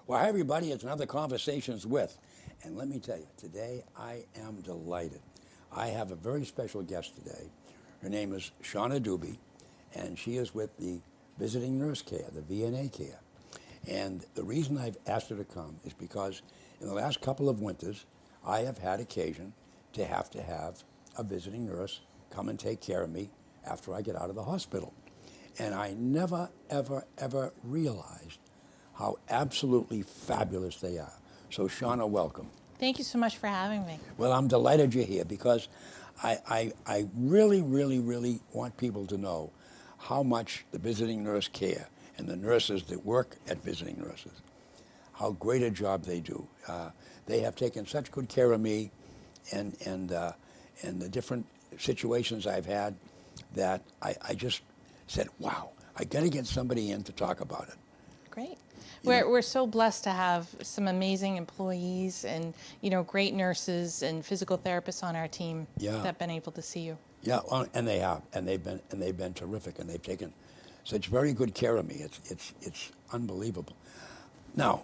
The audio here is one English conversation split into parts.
Well, hi, everybody. It's another Conversations with. And let me tell you, today I am delighted. I have a very special guest today. Her name is Shauna Dube, and she is with the Visiting Nurse Care, the VNA Care. And the reason I've asked her to come is because in the last couple of winters, I have had occasion to have a visiting nurse come and take care of me after I get out of the hospital. And I never, ever, ever realized how absolutely fabulous they are. So, Shauna, welcome. Thank you so much for having me. Well, I'm delighted you're here because I really, really, really want people to know how much the visiting nurse care and the nurses that work at visiting nurses, how great a job they do. They have taken such good care of me and the different situations I've had that I just said, wow, I got to get somebody in to talk about it. Great. We're so blessed to have some amazing employees and great nurses and physical therapists on our team that have been able to see you. Yeah, well, and they have, and they've been terrific, and they've taken such very good care of me. It's unbelievable. Now,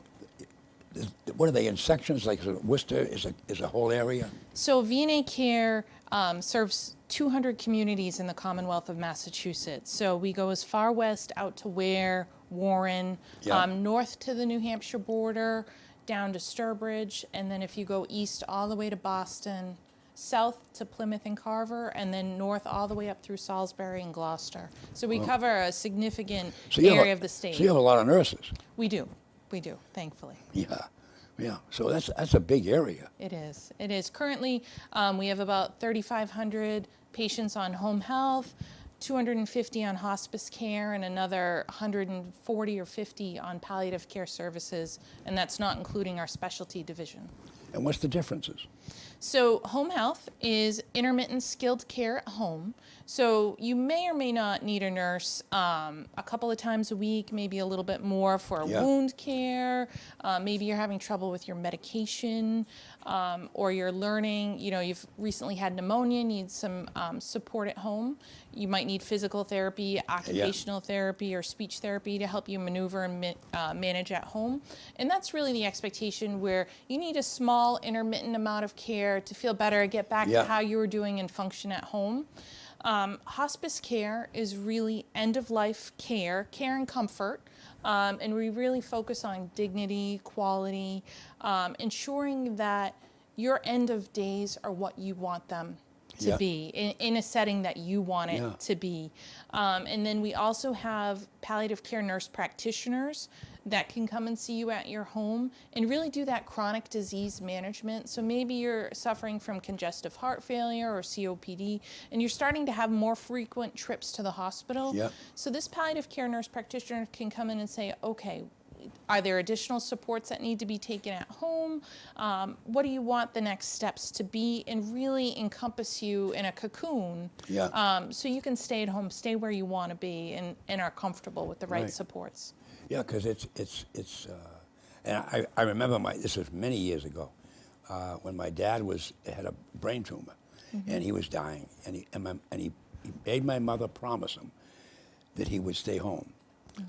what are they in sections? Like Worcester is a whole area. So VNA Care serves 200 communities in the Commonwealth of Massachusetts. So we go as far west out to Ware, Warren, north to the New Hampshire border, down to Sturbridge, and then if you go east all the way to Boston, south to Plymouth and Carver, and then north all the way up through Salisbury and Gloucester. So we cover a significant area of the state. So you have a lot of nurses. We do, thankfully. Yeah. So that's a big area. It is. It is. Currently, we have about 3,500 patients on home health, 250 on hospice care, and another 140 or 50 on palliative care services, and that's not including our specialty division. And what's the differences? So home health is intermittent skilled care at home. So you may or may not need a nurse a couple of times a week, maybe a little bit more for wound care. Maybe you're having trouble with your medication, or you're learning, you've recently had pneumonia, need some support at home. You might need physical therapy, occupational therapy, or speech therapy to help you maneuver and manage at home. And that's really the expectation, where you need a small intermittent amount of care to feel better, get back to how you were doing and function at home. Hospice care is really end-of-life care and comfort, and we really focus on dignity, quality, ensuring that your end of days are what you want them to be, in a setting that you want it to be. And then we also have palliative care nurse practitioners that can come and see you at your home and really do that chronic disease management. So maybe you're suffering from congestive heart failure or COPD, and you're starting to have more frequent trips to the hospital. So this palliative care nurse practitioner can come in and say, okay, are there additional supports that need to be taken at home? What do you want the next steps to be? And really encompass you in a cocoon, so you can stay at home, stay where you want to be, and are comfortable with the right supports. Yeah, because and I remember this was many years ago, when my dad had a brain tumor, and he was dying, and he made my mother promise him that he would stay home.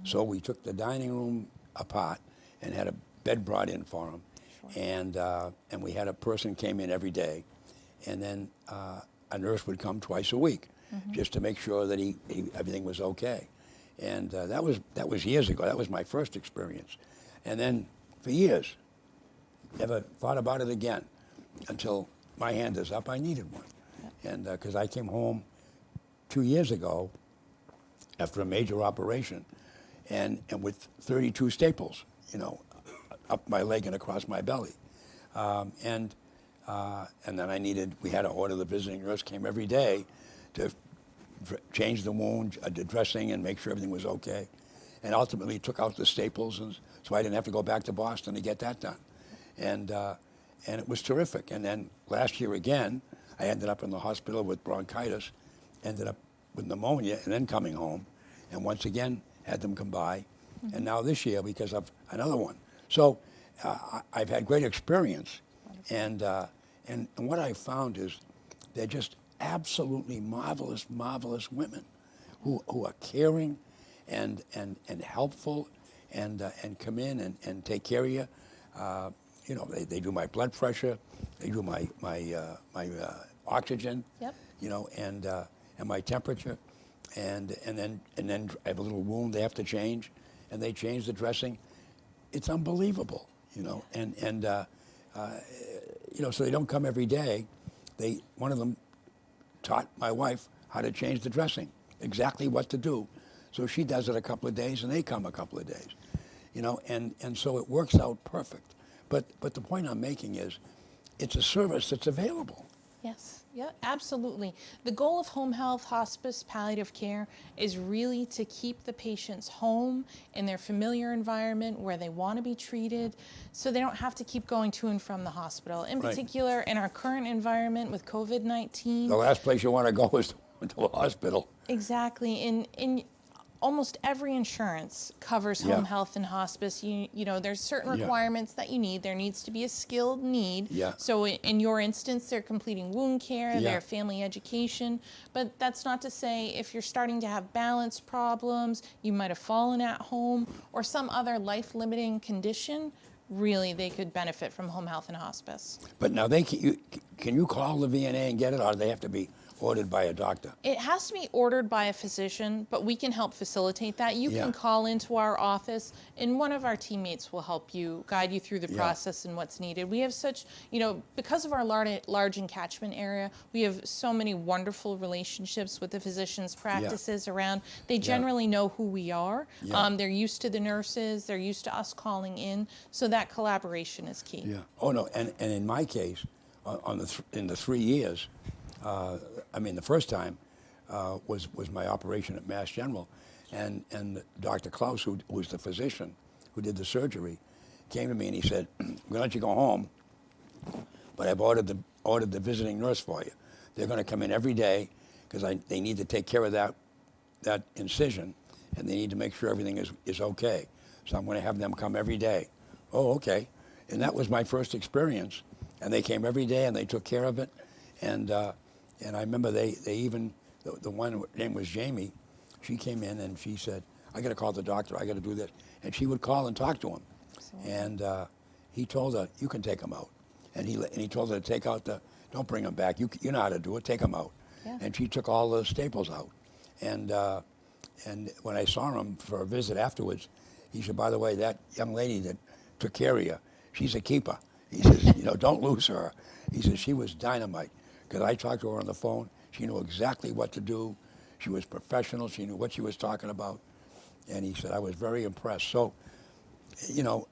So we took the dining room apart and had a bed brought in for him, and we had a person came in every day, and then a nurse would come twice a week, just to make sure that everything was okay. And that was years ago. That was my first experience. And then for years, never thought about it again until my hand is up. I needed one. And because I came home 2 years ago after a major operation and with 32 staples, up my leg and across my belly. And then we had to order the visiting nurse, came every day to change the wound, the dressing, and make sure everything was okay. And ultimately took out the staples, and so I didn't have to go back to Boston to get that done. And it was terrific. And then last year again, I ended up in the hospital with bronchitis, ended up with pneumonia, and then coming home. And once again, had them come by. And now this year, because of another one. So I've had great experience. And what I found is they're just absolutely marvelous, marvelous women who are caring and helpful and come in and take care of you. You know, they do my blood pressure, they do my oxygen, Yep. you know, and my temperature, and then I have a little wound they have to change, and they change the dressing. It's unbelievable, you know, and you know, so they don't come every day. One of them taught my wife how to change the dressing, exactly what to do. So she does it a couple of days, and they come a couple of days, you know, and so it works out perfect. But the point I'm making is, it's a service that's available. Yes, yeah, absolutely. The goal of home health, hospice, palliative care is really to keep the patients home in their familiar environment where they want to be treated, so they don't have to keep going to and from the hospital. In Right. particular, in our current environment with COVID-19. The last place you want to go is to a hospital. Exactly. In almost every insurance covers Yeah. home health and hospice. You know, there's certain Yeah. requirements that you need. There needs to be a skilled need. Yeah. So in your instance, they're completing wound care, Yeah. their family education. But that's not to say if you're starting to have balance problems, you might have fallen at home, or some other life-limiting condition, really they could benefit from home health and hospice. But now can you call the VNA and get it, or do they have to be ordered by a doctor? It has to be ordered by a physician, but we can help facilitate that. You Yeah. can call into our office, and one of our teammates will help you, guide you through the Yeah. process and what's needed. We have such, you know, because of our large catchment area, we have so many wonderful relationships with the physicians' practices around. They generally know who we are. Yeah. They're used to the nurses. They're used to us calling in. So that collaboration is key. Yeah. Oh no. And in my case, in the 3 years, I mean, the first time was my operation at Mass General, and Dr. Klaus, who was the physician who did the surgery, came to me and he said, "I'm going to let you go home, but I've ordered the visiting nurse for you. They're going to come in every day because they need to take care of that incision, and they need to make sure everything is okay. So I'm going to have them come every day." Oh, okay. And that was my first experience. And they came every day and they took care of it. And I remember they even, the one, her name was Jamie, she came in and she said, "I got to call the doctor, I got to do this." And she would call and talk to him. Absolutely. And he told her, "You can take them out." And he told her to take out don't bring them back. You know how to do it, take them out. Yeah. And she took all the staples out. And when I saw him for a visit afterwards, he said, "By the way, that young lady that took care of you, she's a keeper." He says, "You know, don't lose her." He says, "She was dynamite." Because I talked to her on the phone. She knew exactly what to do. She was professional. She knew what she was talking about. And he said, "I was very impressed." So, you know,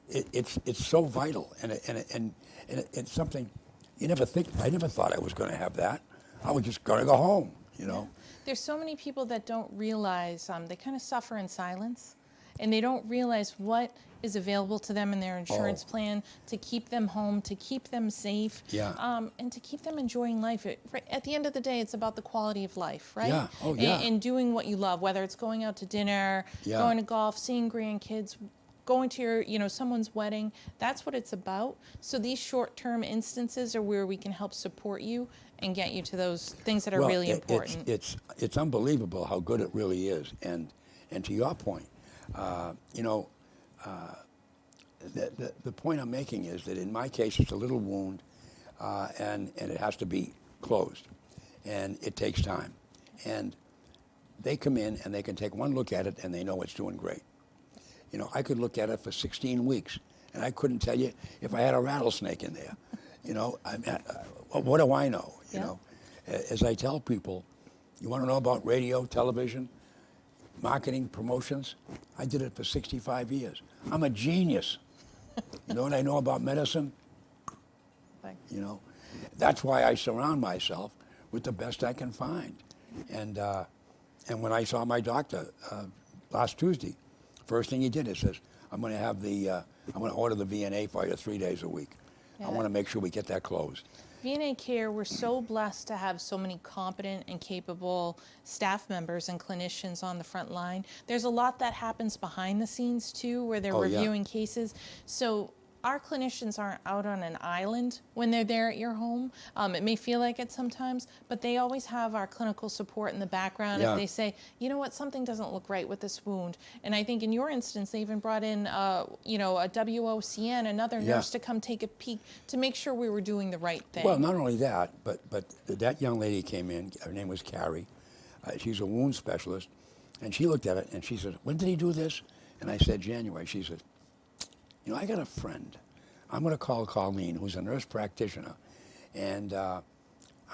it's so vital. And it's something you never think. I never thought I was going to have that. I was just going to go home, you know. There's so many people that don't realize, they kind of suffer in silence, and they don't realize what is available to them in their insurance plan to keep them home, to keep them safe, Yeah. and to keep them enjoying life. At the end of the day, it's about the quality of life, right? Yeah. Oh, yeah. And doing what you love, whether it's going out to dinner, Yeah. going to golf, seeing grandkids, going to your, someone's wedding. That's what it's about. So these short-term instances are where we can help support you and get you to those things that are really important. It's unbelievable how good it really is. And to your point, the point I'm making is that in my case, it's a little wound, and it has to be closed, and it takes time. And they come in and they can take one look at it and they know it's doing great. You know, I could look at it for 16 weeks and I couldn't tell you if I had a rattlesnake in there. You know, what do I know? You Yeah. know, as I tell people, you want to know about radio, television, marketing, promotions? I did it for 65 years. I'm a genius. You know what I know about medicine? You know, that's why I surround myself with the best I can find. And when I saw my doctor last Tuesday, first thing he did is says, I'm going to order the VNA for you 3 days a week. Yeah. I want to make sure we get that closed. VNA Care, we're so blessed to have so many competent and capable staff members and clinicians on the front line. There's a lot that happens behind the scenes too, where they're Oh, yeah. reviewing cases. So our clinicians aren't out on an island when they're there at your home. It may feel like it sometimes, but they always have our clinical support in the background. Yeah. If they say, you know what, something doesn't look right with this wound. And I think in your instance, they even brought in, you know, a WOCN, another Yeah. nurse to come take a peek to make sure we were doing the right thing. Well, not only that, but that young lady came in. Her name was Carrie. She's a wound specialist, and she looked at it and she said, "When did he do this?" And I said, "January." She said, "You know, I got a friend. I'm going to call Colleen, who's a nurse practitioner, and I'm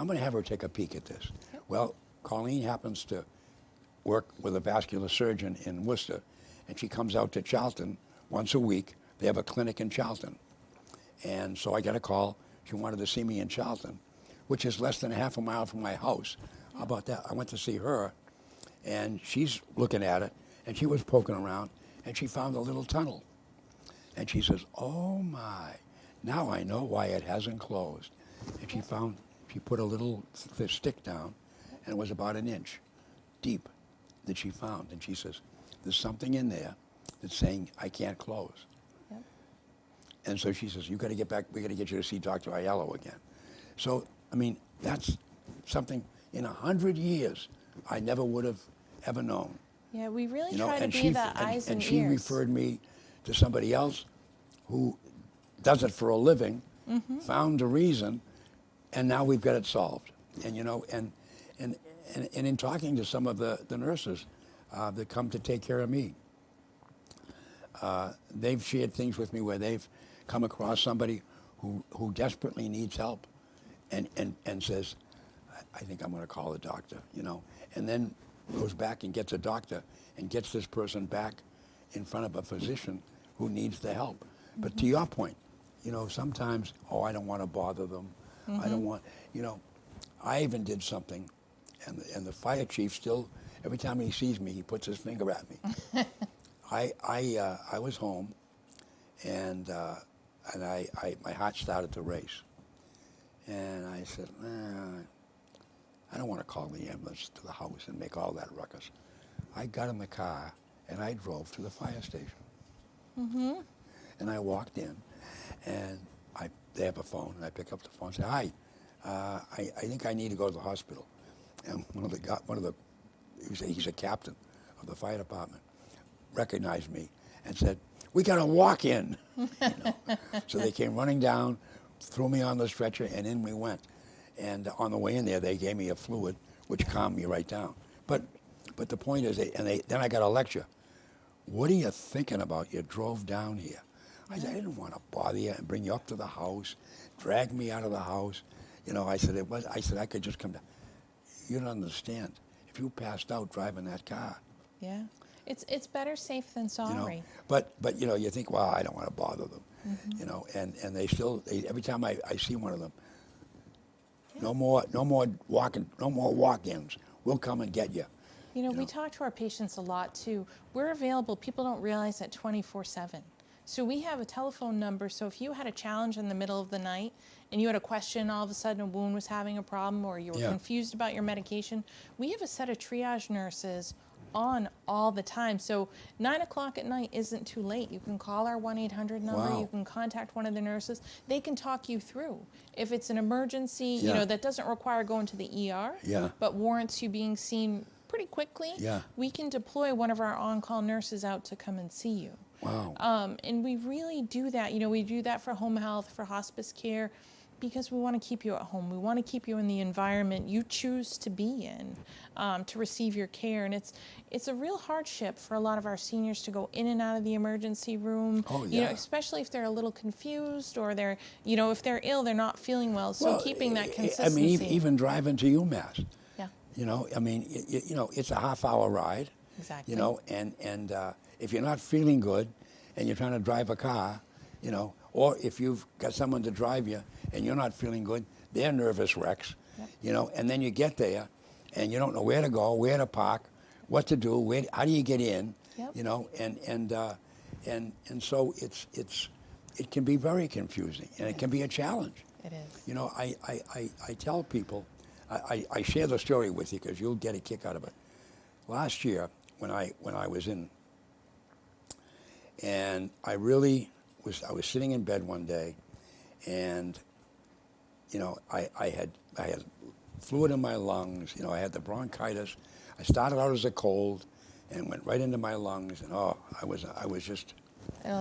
going to have her take a peek at this." Yep. Well, Colleen happens to work with a vascular surgeon in Worcester, and she comes out to Charlton once a week. They have a clinic in Charlton. And so I got a call. She wanted to see me in Charlton, which is less than half a mile from my house. How about that? I went to see her, and she's looking at it, and she was poking around, and she found a little tunnel. And she says, "Oh my, now I know why it hasn't closed." And she put a little stick down, and it was about an inch deep that she found. And she says, "There's something in there that's saying I can't close." Yep. And so she says, "You got to get back, we got to get you to see Dr. Aiello again." So, I mean, that's something in 100 years I never would have ever known. Yeah, we really You know, try to and be she the eyes and she ears. referred me to somebody else who does it for a living, found the reason, and now we've got it solved. And you know, and in talking to some of the nurses that come to take care of me, they've shared things with me where they've come across somebody who desperately needs help, and says, I think I'm going to call the doctor, you know, and then goes back and gets a doctor and gets this person back in front of a physician who needs the help. But to your point, you know, sometimes, oh, I don't want to bother them. I don't want, you know, I even did something, and the fire chief still, every time he sees me, he puts his finger at me. I was home, and my heart started to race, and I said, I don't want to call the ambulance to the house and make all that ruckus. I got in the car and I drove to the fire station. And I walked in, and they have a phone, and I pick up the phone and say, "Hi, I think I need to go to the hospital." And he's a captain of the fire department, recognized me and said, "We got a walk-in." You know? So they came running down, threw me on the stretcher, and in we went. And on the way in there, they gave me a fluid, which calmed me right down. But the point is, then I got a lecture. "What are you thinking about? You drove down here." I said, "I didn't want to bother you and bring you up to the house, drag me out of the house." You know, I said, I could just come down. You don't understand. If you passed out driving that car, Yeah, it's better safe than you sorry. know, but you know, you think, well, I don't want to bother them, you know, and they every time I see one of them, no more walk-ins. We'll come and get you. You know, we talk to our patients a lot too. We're available. People don't realize that 24/7. So we have a telephone number. So if you had a challenge in the middle of the night and you had a question, all of a sudden a wound was having a problem, or you were confused about your medication, we have a set of triage nurses on all the time. So 9 o'clock at night isn't too late. You can call our 1-800 number. Wow. You can contact one of the nurses. They can talk you through. If it's an emergency, you Yeah. know, that doesn't require going to the ER, Yeah. but warrants you being seen pretty quickly, Yeah. we can deploy one of our on-call nurses out to come and see you. Wow. And we really do that. You know, we do that for home health, for hospice care, because we want to keep you at home. We want to keep you in the environment you choose to be in, to receive your care. And it's a real hardship for a lot of our seniors to go in and out of the emergency room. Oh, You know, yeah. especially if they're a little confused, or they're, you know, if they're ill, they're not feeling well. So Well, keeping that I consistency. mean, even driving to UMass. Yeah, You know, I mean, you know, it's a half-hour ride. exactly. You know, and if you're not feeling good, and you're trying to drive a car, you know, or if you've got someone to drive you and you're not feeling good, they're nervous wrecks. Yep. You know, and then you get there, and you don't know where to go, where to park, what to do, how do you get in? Yep. You know, and so it can be very confusing, and it can be a challenge. It is. You know, I tell people, I share the story with you because you'll get a kick out of it. Last year, when I was in, and I really I was sitting in bed one day, and you know, I had fluid in my lungs. You know, I had the bronchitis. I started out as a cold, and went right into my lungs. And I was just.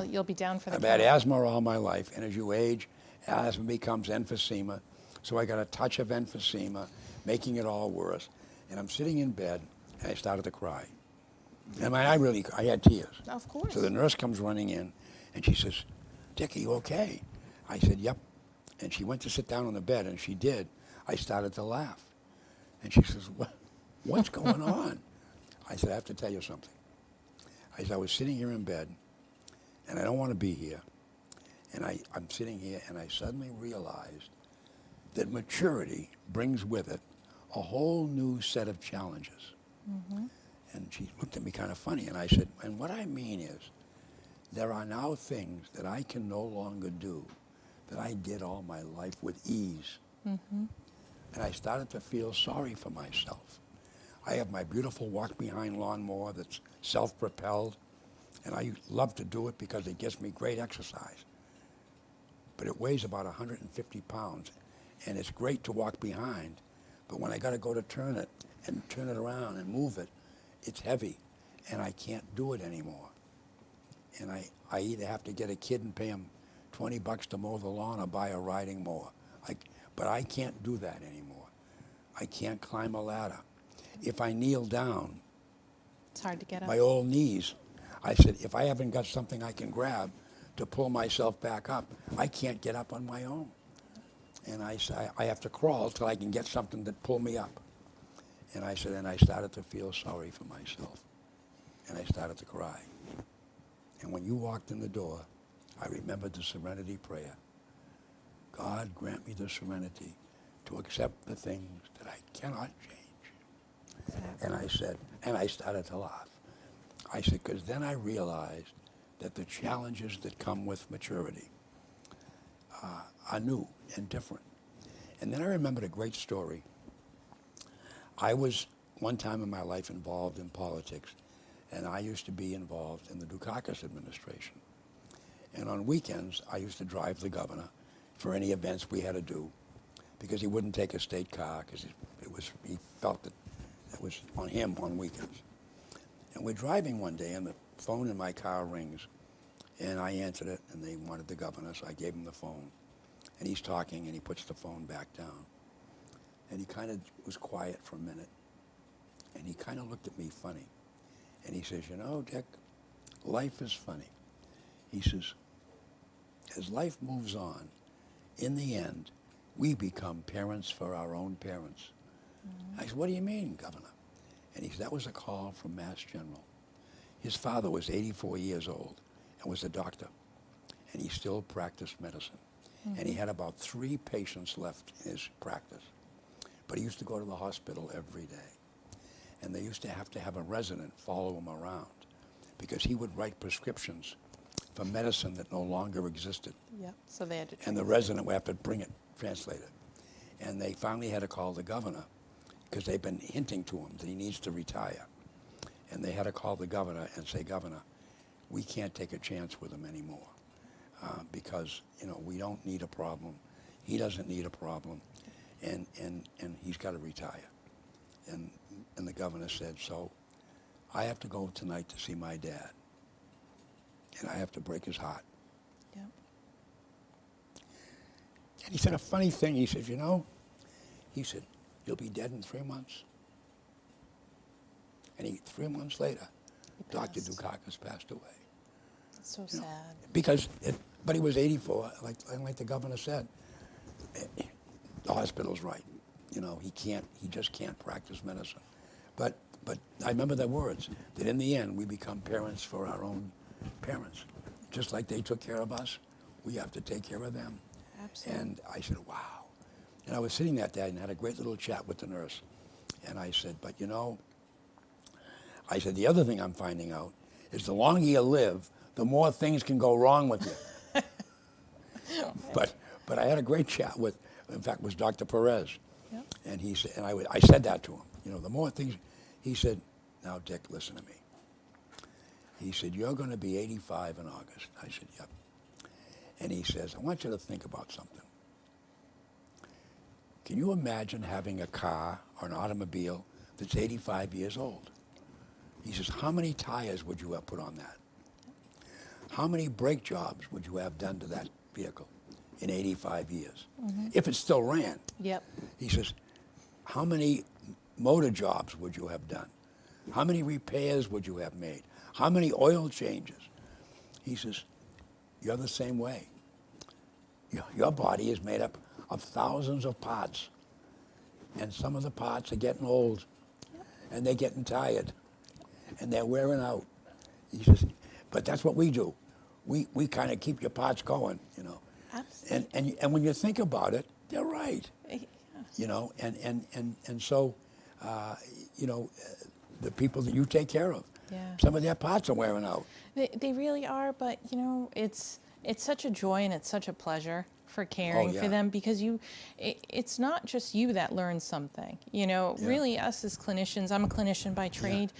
You'll be down for the I've had count. asthma all my life, and as you age, asthma becomes emphysema. So I got a touch of emphysema, making it all worse. And I'm sitting in bed, and I started to cry. And I had tears. Of course. So the nurse comes running in, and she says, "Dick, are you okay?" I said, "Yep." And she went to sit down on the bed, and she did. I started to laugh. And she says, "What's going on?" I said, "I have to tell you something." I said, "I was sitting here in bed, and I don't want to be here. And I'm sitting here, and I suddenly realized that maturity brings with it a whole new set of challenges." Mm-hmm. And she looked at me kind of funny, and I said, "And what I mean is, there are now things that I can no longer do that I did all my life with ease." Mm-hmm. And I started to feel sorry for myself. I have my beautiful walk-behind lawnmower that's self-propelled, and I love to do it because it gives me great exercise. But it weighs about 150 pounds, and it's great to walk behind. But when I got to go to turn it and turn it around and move it, it's heavy, and I can't do it anymore. And I either have to get a kid and pay him $20 to mow the lawn or buy a riding mower. But I can't do that anymore. I can't climb a ladder. If I kneel down, It's hard to get up. my old knees, I said, if I haven't got something I can grab to pull myself back up, I can't get up on my own. And I said, I have to crawl till I can get something to pull me up. And I said, and I started to feel sorry for myself. And I started to cry. And when you walked in the door, I remembered the serenity prayer. God, grant me the serenity to accept the things that I cannot change. Exactly. And I said, and I started to laugh. I said, because then I realized that the challenges that come with maturity are new and different. And then I remembered a great story. I was one time in my life involved in politics, and I used to be involved in the Dukakis administration. And on weekends, I used to drive the governor for any events we had to do, because he wouldn't take a state car, because he felt that it was on him on weekends. And we're driving one day, and the phone in my car rings, and I answered it, and they wanted the governor, so I gave him the phone. And he's talking, and he puts the phone back down. And he kind of was quiet for a minute, and he kind of looked at me funny. And he says, you know, Dick, life is funny. He says, as life moves on, in the end, we become parents for our own parents. Mm-hmm. I said, what do you mean, Governor? And he said, that was a call from Mass General. His father was 84 years old and was a doctor, and he still practiced medicine. Mm-hmm. And he had about 3 patients left in his practice. But he used to go to the hospital every day. And they used to have a resident follow him around because he would write prescriptions for medicine that no longer existed. Yep. So they had to. And the resident would have to bring it, translate it. And they finally had to call the governor because they've been hinting to him that he needs to retire. And they had to call the governor and say, Governor, we can't take a chance with him anymore because, you know, we don't need a problem. He doesn't need a problem. And he's got to retire. And the governor said, so I have to go tonight to see my dad. And I have to break his heart. Yep. And he said a funny thing. He said, you know, he said, you'll be dead in 3 months. And 3 months later, Dr. Dukakis passed away. That's so sad. Because, but he was 84, like the governor said. The hospital's right. You know, he just can't practice medicine. But I remember the words, that in the end, we become parents for our own parents. Just like they took care of us, we have to take care of them. Absolutely. And I said, wow. And I was sitting that day and had a great little chat with the nurse. And I said, but you know, I said, the other thing I'm finding out is the longer you live, the more things can go wrong with you. But I had a great chat with, in fact, was Dr. Perez. Yep. And he said, and I said that to him. You know, the more things, he said, now, Dick, listen to me. He said, you're going to be 85 in August. I said, yep. And he says, I want you to think about something. Can you imagine having a car or an automobile that's 85 years old? He says, how many tires would you have put on that? How many brake jobs would you have done to that vehicle in 85 years? If it still ran. Yep. He says, how many motor jobs would you have done? How many repairs would you have made? How many oil changes? He says, you're the same way. Your body is made up of thousands of parts. And some of the parts are getting old. And they're getting tired. And they're wearing out. He says, but that's what we do. We kind of keep your parts going, you know. Absolutely. And when you think about it, they're right. Yeah. You know, and so, you know, the people that you take care of, some of their parts are wearing out. They really are, but you know, it's such a joy and it's such a pleasure for caring for them, because it's not just you that learns something. You know, really us as clinicians, I'm a clinician by trade.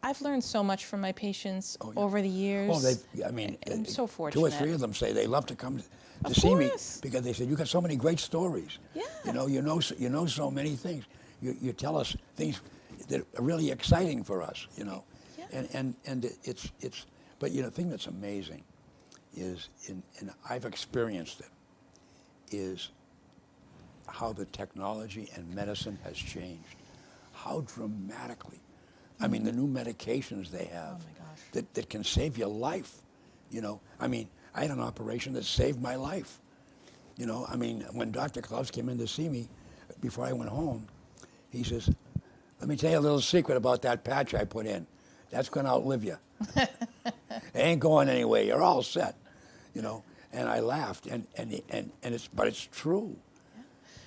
I've learned so much from my patients over the years. Well, I mean, I'm so fortunate. 2 or 3 of them say they love to come to see me because they said, you got so many great stories. Yeah. You know so many things. You tell us things that are really exciting for us, you know. Yeah. And it's but you know, the thing that's amazing is, and I've experienced it, is how the technology and medicine has changed. How dramatically. I mean, the new medications they have that can save your life, you know. I mean, I had an operation that saved my life. You know, I mean, when Dr. Klaus came in to see me before I went home, he says, let me tell you a little secret about that patch I put in. That's going to outlive you. It ain't going anywhere. You're all set, you know. And I laughed, and it's true.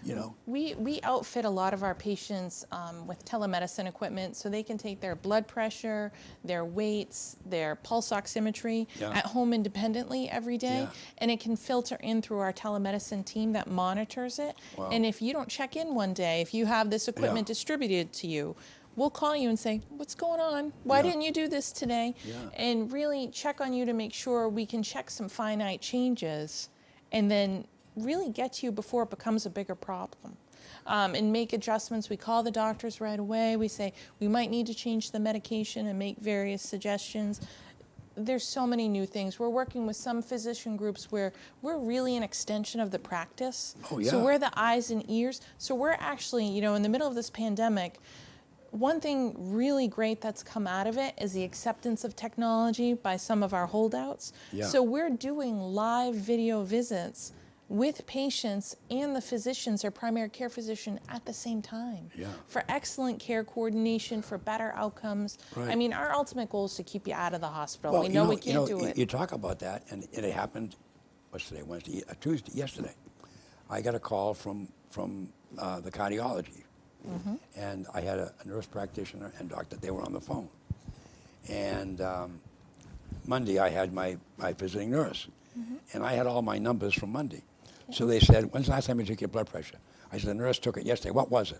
You know, we outfit a lot of our patients with telemedicine equipment so they can take their blood pressure, their weights, their pulse oximetry at home independently every day, and it can filter in through our telemedicine team that monitors it. Wow. And if you don't check in one day, if you have this equipment distributed to you, we'll call you and say, what's going on? Why didn't you do this today? And really check on you to make sure we can check some finite changes and then really get to you before it becomes a bigger problem. And make adjustments. We call the doctors right away. We say, we might need to change the medication and make various suggestions. There's so many new things. We're working with some physician groups where we're really an extension of the practice. So we're the eyes and ears. So we're actually, you know, in the middle of this pandemic, one thing really great that's come out of it is the acceptance of technology by some of our holdouts. So we're doing live video visits with patients and the physicians, or primary care physician, at the same time for excellent care coordination, for better outcomes. I mean, our ultimate goal is to keep you out of the hospital. Well, we know we can't do it. You talk about that, and it happened, what's today, Wednesday, Tuesday, yesterday. I got a call from the cardiology, and I had a nurse practitioner and doctor. They were on the phone. And Monday, I had my visiting nurse, and I had all my numbers from Monday. So they said, when's the last time you took your blood pressure? I said, the nurse took it yesterday. What was it?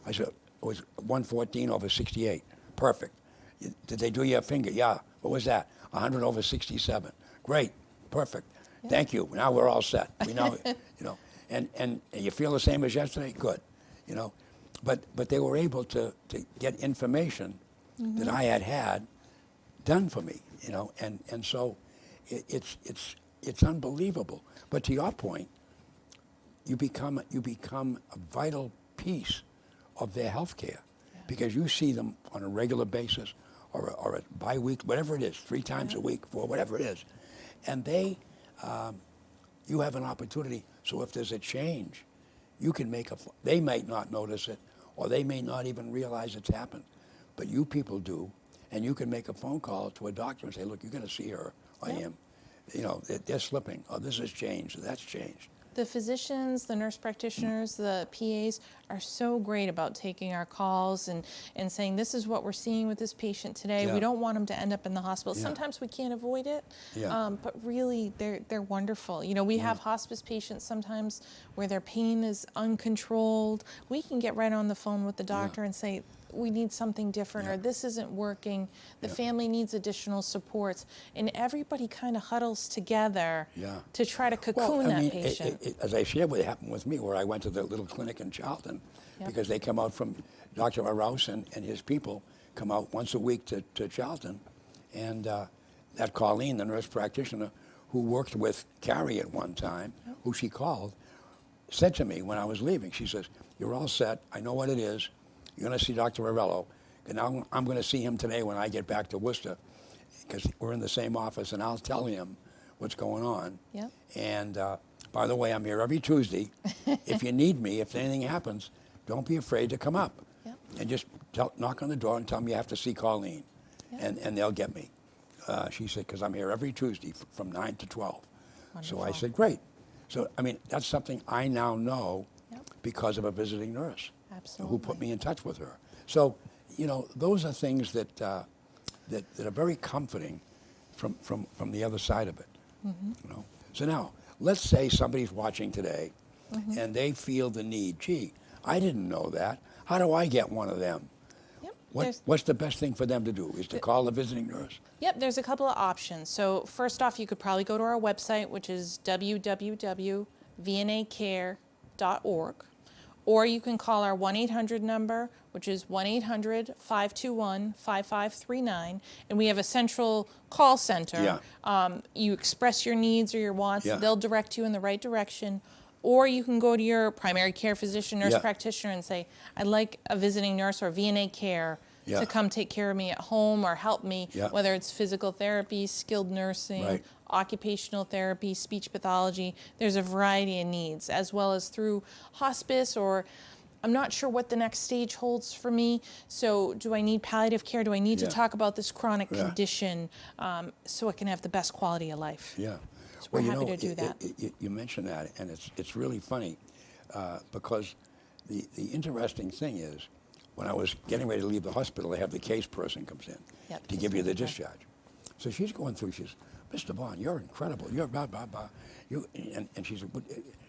I said, it was 114/68. Perfect. Did they do your finger? Yeah. What was that? 100/67. Great. Perfect. Thank you. Now we're all set. We know, you know, and you feel the same as yesterday? Good. You know, but they were able to get information that I had done for me, you know, and so it's unbelievable. But to your point, you become a vital piece of their health care because you see them on a regular basis or a bi-week, whatever it is, 3 times a week, 4, whatever it is. And you have an opportunity. So if there's a change, you can they might not notice it, or they may not even realize it's happened, but you people do, and you can make a phone call to a doctor and say, look, you're going to see her or him. You know, they're slipping. Oh, this has changed. That's changed. The physicians, the nurse practitioners, the PAs are so great about taking our calls and saying, this is what we're seeing with this patient today. Yeah. We don't want them to end up in the hospital. Yeah. Sometimes we can't avoid it, Yeah. but really they're wonderful. You know, we have hospice patients sometimes where their pain is uncontrolled. We can get right on the phone with the doctor and say, we need something different, or this isn't working. The family needs additional supports, and everybody kind of huddles together to try to cocoon that patient. As I shared, what happened with me, where I went to the little clinic in Charlton, because they come out from Dr. Rouse and his people come out once a week to Charlton, and that Colleen, the nurse practitioner, who worked with Carrie at one time, who she called, said to me when I was leaving, she says, "You're all set. I know what it is. You're going to see Dr. Ravello, and I'm going to see him today when I get back to Worcester, because we're in the same office, and I'll tell him what's going on. Yeah. And by the way, I'm here every Tuesday. If you need me, if anything happens, don't be afraid to come up. Yep. And just knock on the door and tell them you have to see Colleen, and they'll get me." She said, "Because I'm here every Tuesday from 9 to 12. Wonderful. So I said, "Great." So, I mean, that's something I now know because of a visiting nurse. Absolutely. Who put me in touch with her. So, you know, those are things that that are very comforting from the other side of it. You know. So now, let's say somebody's watching today, and they feel the need. Gee, I didn't know that. How do I get one of them? Yep. What's the best thing for them to do? Is to call the visiting nurse? Yep, there's a couple of options. So first off, you could probably go to our website, which is www.vnacare.org. Or you can call our 1-800 number, which is 1-800-521-5539. And we have a central call center. You express your needs or your wants. They'll direct you in the right direction. Or you can go to your primary care physician, nurse practitioner, and say, "I'd like a visiting nurse or VNA care to come take care of me at home or help me," whether it's physical therapy, skilled nursing, occupational therapy, speech pathology. There's a variety of needs, as well as through hospice, or I'm not sure what the next stage holds for me. So do I need palliative care? Do I need to talk about this chronic condition so I can have the best quality of life? Yeah. So we're happy to do that. You mentioned that, and it's really funny because the interesting thing is, when I was getting ready to leave the hospital, they have the case person comes in to give you the discharge. So she's going through, she says, "Mr. Bond, you're incredible. You're blah, blah, blah." And she said,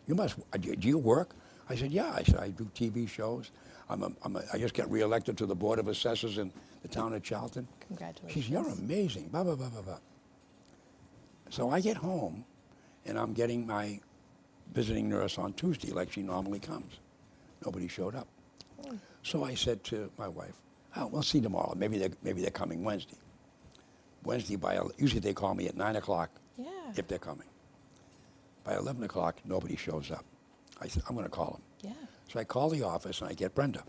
"You must, do you work?" I said, "Yeah." I said, "I do TV shows. I just got reelected to the Board of Assessors in the town of Charlton." Congratulations. She said, "You're amazing, blah, blah, blah, blah, blah." So I get home, and I'm getting my visiting nurse on Tuesday like she normally comes. Nobody showed up. So I said to my wife, "Oh, we'll see tomorrow. Maybe they're coming Wednesday." Wednesday usually they call me at 9 o'clock if they're coming. By 11 o'clock, nobody shows up. I said, "I'm going to call them." So I call the office and I get Brenda.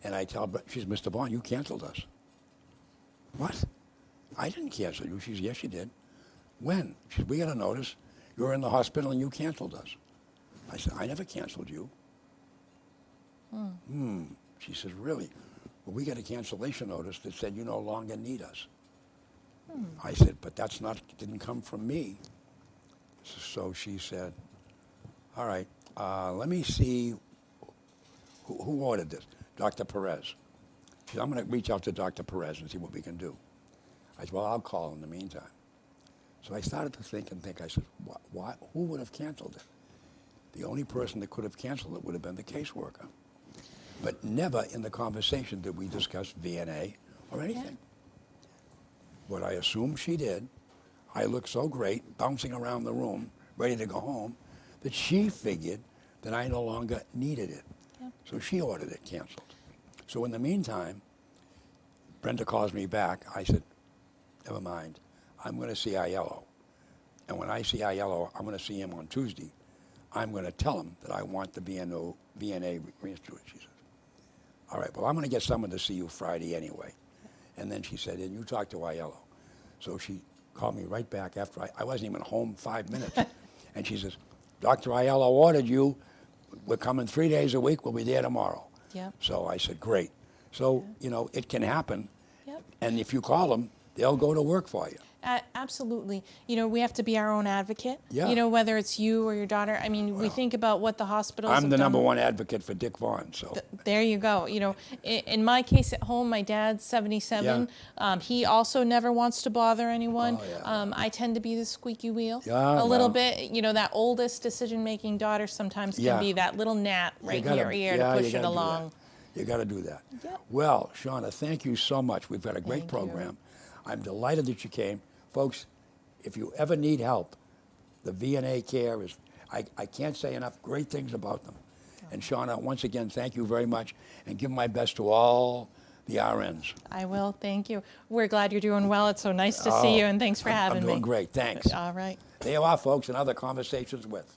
And I tell Brenda, she says, "Mr. Bond, you canceled us." "What? I didn't cancel you." She says, "Yes, you did." "When?" She said, "We got a notice. You were in the hospital and you canceled us." I said, "I never canceled you." She says, "Really?" "Well, we got a cancellation notice that said you no longer need us." I said, "But didn't come from me." So she said, "All right, let me see who ordered this." "Dr. Perez." She said, "I'm going to reach out to Dr. Perez and see what we can do." I said, "Well, I'll call in the meantime." So I started to think. I said, why, who would have canceled it? The only person that could have canceled it would have been the caseworker. But never in the conversation did we discuss VNA or anything. What I assumed she did, I looked so great, bouncing around the room, ready to go home, that she figured that I no longer needed it. So she ordered it canceled. So in the meantime, Brenda calls me back. I said, "Never mind. I'm going to see Aiello. And when I see Aiello, I'm going to see him on Tuesday. I'm going to tell him that I want the VNA reinstituted." She says, "All right, well, I'm going to get someone to see you Friday anyway." And then she said, "And you talk to Aiello." So she called me right back after I wasn't even home 5 minutes. And she says, "Dr. Aiello ordered you. We're coming 3 days a week. We'll be there tomorrow." So I said, "Great." So, you know, it can happen. And if you call them, they'll go to work for you. Absolutely. You know, we have to be our own advocate. Yeah. You know, whether it's you or your daughter. I mean, we think about what the hospitals I'm have the done. number one advocate for Dick Vaughn, so. There you go. You know, in my case at home, my dad's 77. He also never wants to bother anyone. Oh, yeah. I tend to be the squeaky wheel Yeah, a little well. bit. You know, that oldest decision-making daughter sometimes can Yeah. be that little gnat right You gotta- in your ear yeah, to you push it gotta do that. along. You got to do that. Yep. Well, Shauna, thank you so much. We've got a great Thank you. program. I'm delighted that you came. Folks, if you ever need help, the VNA care is, I can't say enough great things about them. And Shauna, once again, thank you very much, and give my best to all the RNs. I will. Thank you. We're glad you're doing well. It's so nice to see you, and thanks for having I'm me. doing great. Thanks. All right. There you are, folks, and other conversations with.